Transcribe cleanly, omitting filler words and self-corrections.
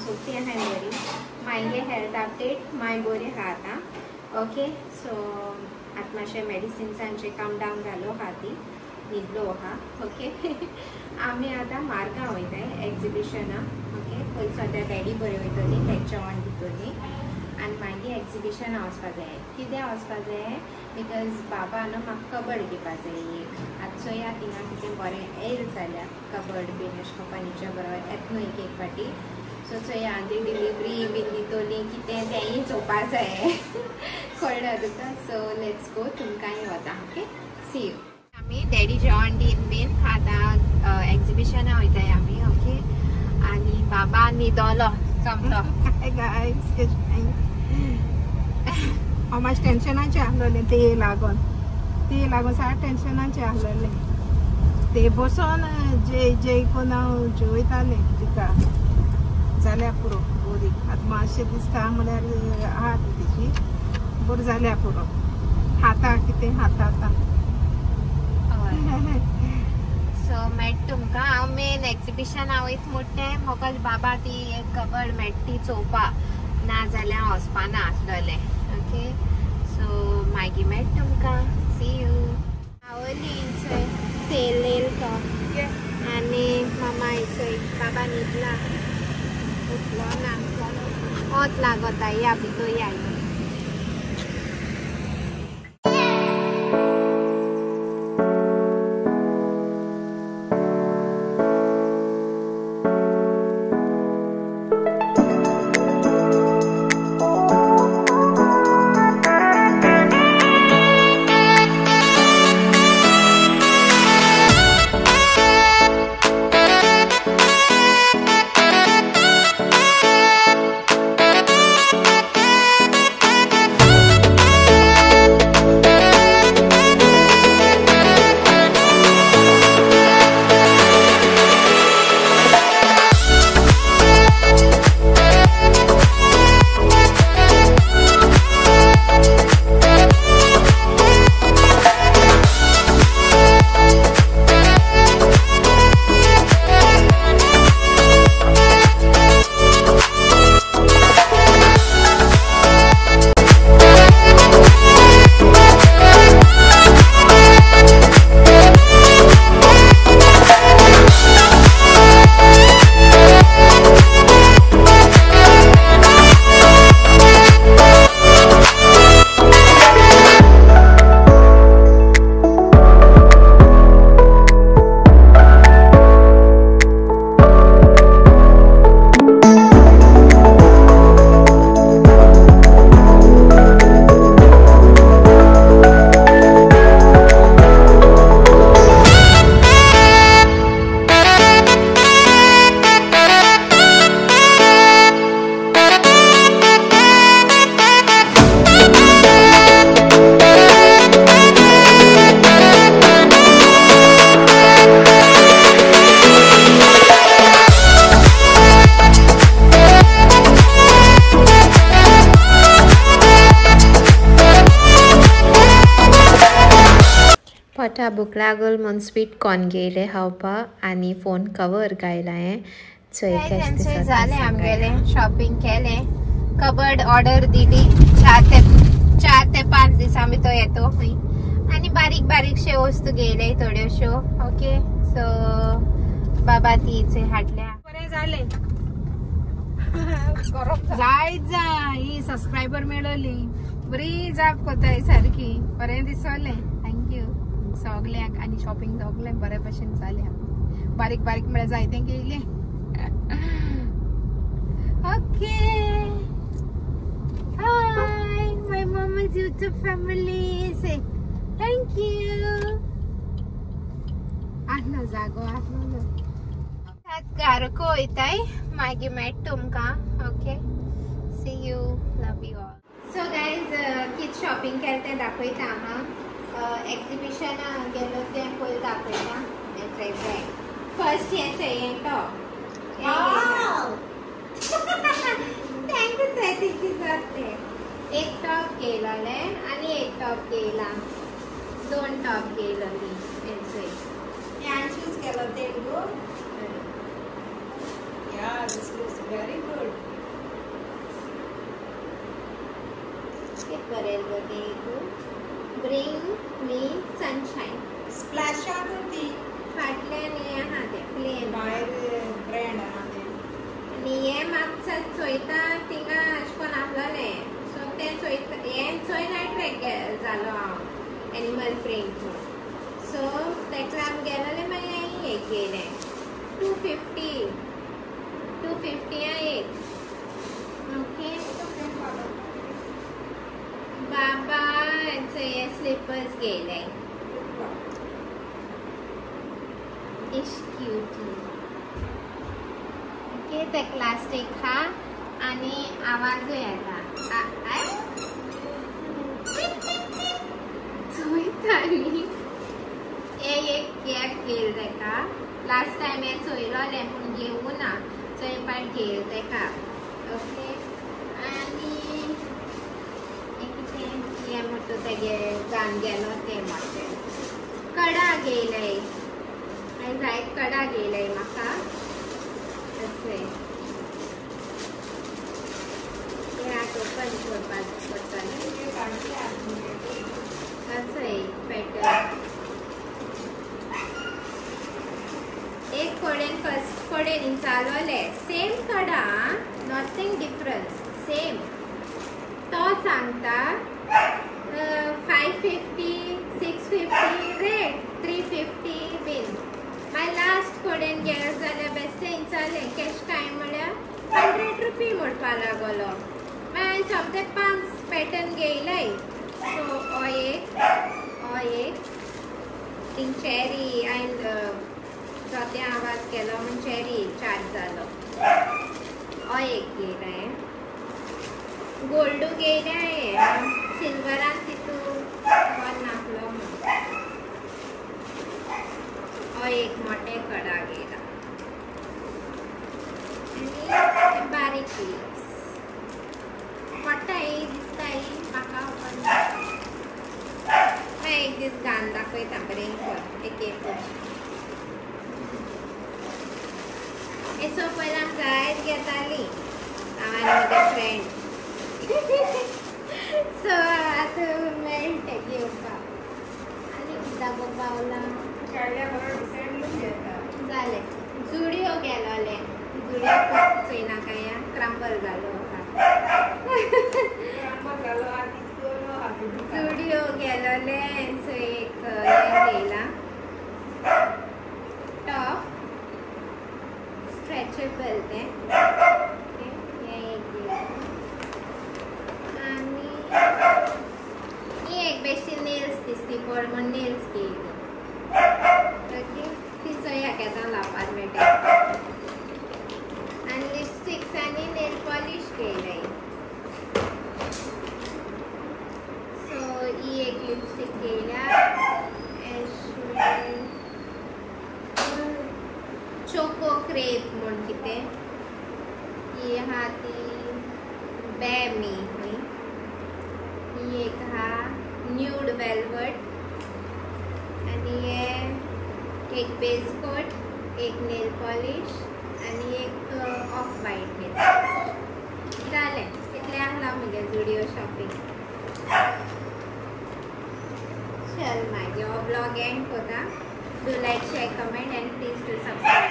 सोपती आहे बरी मागे हेल्थ अपडेट माय बरी आहा आतां ओके सो आतां मातशें मेडिसिन्सांचें काम डावन जालो आहा ती न्हिदलो आहा ओके आमी आतां मारगांव वयताय एक्झिबिशनाक ओके थंयसर त्या डॅडी बरें वयतली तें जेवण दितली आनी मागीर एक्झिबिशना वचपाक जाय कित्याक वचपाक जाय बिकॉज बाबा न्हू म्हाका कबड घेवपाक जाय एक आतां चोया थिंगा कितें बरें येयला जाल्यार कबड बीन अशें करून फर्निचर बरोबर येता न्हू एक फाटी सो चोया ती डिलिव्हरी बीन दितली कितें तेंय चोवपाक जाय कळ्ळें तुका सो लेट्स गो तुमकांय वता ओके सी यू आमी डॅडी जेवण दीन बीन आतां एक्झिबिशना वयताय आमी ओके आनी बाबा न्हिदलो चमलो गायस हांव मातशें टेन्शनाचें आसलेलें ते लागून सारकें टेन्शनाचें आसलेलें ते बसोन जे कोण हांव जेवयतालें तिका जाल्यार पुरो बरी आतां मातशें दिसता म्हळ्यार आहा तेजी बरी जाल्यार पुरो खाता कितें खाता आतां सो मेट तुमकां हांव मेन एक्झिबिशना वयता म्हणटा म्हाका बाबा ती एक कबड मेट ती चोवपा ना जाल्यार हांव वचपाना आसलोलें ओके सो मागीर मेट तुमकां सी यू आवली थंय सेल येयला तो आनी मामा थंय बाबा न्हिदला उठलो ना वत लागता या भितर या पोटा भूक लागल म्हूण स्वीट कॉर्न घेयले खावपाक आनी फोन कवर घायला हांवें जालें आमगेले शॉपिंग केलें कबड ऑर्डर दिली 4 ते 5 दिसां भितर येतो खंय आनी बारीक बारीकशे वस्तू घेयले थोड्योश्यो ओके सो बाबा तीचे हाडल्या बरें जालें जायत ही सबस्क्रायबर मेळ्ळी बरी जाप कोताय सारकी बरें दिसलें थँक्यू सगल्यांक आनी शॉपिंग सगलें बरे भशेन जालें बारीक बारीक म्हळ्यार जायतें केलें okay hi my mama's YouTube family say thank you आसलो जागो आसलो घारको वयताय मागीर मेट तुमकां okay see you love you all so guys कितें शॉपिंग केलें तें दाखयता हांव एक्झिबिशना गेलो तें पयलीं दाखयता फर्स्ट हें टॉप एक टॉप घेयलोले आनी एक टॉप घेयला 2 टॉप घेयलोली शूज केलो Telugu Yeah, this looks very good. Barail गो ते ब्रिंग मी सनशाईन स्प्लॅश आहा ती फाटल्यान हे आहा ते प्लेन भायर ब्रँड आहा ते आनी हे मागचा चोयता थिंगा अशें कोन्न आसलोले सो तें चोयता हें चोयन अट्रॅक्ट जालो हांव एनिमल प्रिंट सो तेका लागून गेलोले मागीर हांवें हे केलें 250 एक ओके बाबा हे स्लिपर्स गेले इश क्यूट ओके ते प्लास्टिक हा आणि आवाजूय येता चोयताली एक कॅप घेल तेका लास्ट टाइम हे चोयलोले पूण घेवूं ना चोयपाक घेल तेका ओके आनी हे म्हणटा तेगे जावन गेलो ते मोटे कडा घेयले हांवें जायत कडा घेयले म्हाका अशें हे आतां ओपन करपाक पडटलें अशें पॅटर्न एक कडेन फर्स्ट कडेन चालवले सेम कडा नथिंग डिफरन्स सेम तो सांगता 550 650 रेट 350 बीन मागीर लास्ट कडेन गेलो जाल्यार बेश्टे इंचालें कॅश काय म्हळ्यार 100 रुपी म्हणपा लागलो मागीर सोमते 5 पॅटर्न घेयले सो हो एक थिंग चॅरी हांवें ते आवाज केलो म्हण चॅरी चार्ज जालो हो एक घेयले गोल्डू घेयले सिल्वरान तितू वन नासलो हो एक मोठे कडा घेयला आनी बारीक क्लिप्स पडटा ही दिसता ही म्हाका मागीर एक दीस घालन दाखयता बरें कर एक सो पयलीं आमी जायत घेतालीं हांव आनी म्हजे फ्रेंड सो आतां मेळटा घेवपाक आनी कितें पावला जालें जुडियो गेलोले जुडियो चोयनाका या क्रंबल जालो जुडियो गेलोले सो एक हे घेयला टॉप स्ट्रेचेबल ते हे एक आणि ही एक बेश्टी नेल्स दिसती पड म्हण नेल्स घेयली ओके ती चोया घेता लावपाक मेळटा आनी लिपस्टिक्स आनी नेल पॉलिश घेयले सो ही एक लिपस्टिक घेयल्या चोको क्रेप म्हण कितें ही आहा ती बॅमी ही एक आहा न्यूड वेलवेट आनी हे एक बेस कोट एक नेल पॉलिश आनी एक ऑफ वायट नेल जालें इतलें आसला म्हगे जुडियो शॉपिंग चल मागीर हो ब्लॉग एंड कोता. Do like, share, comment and please do subscribe.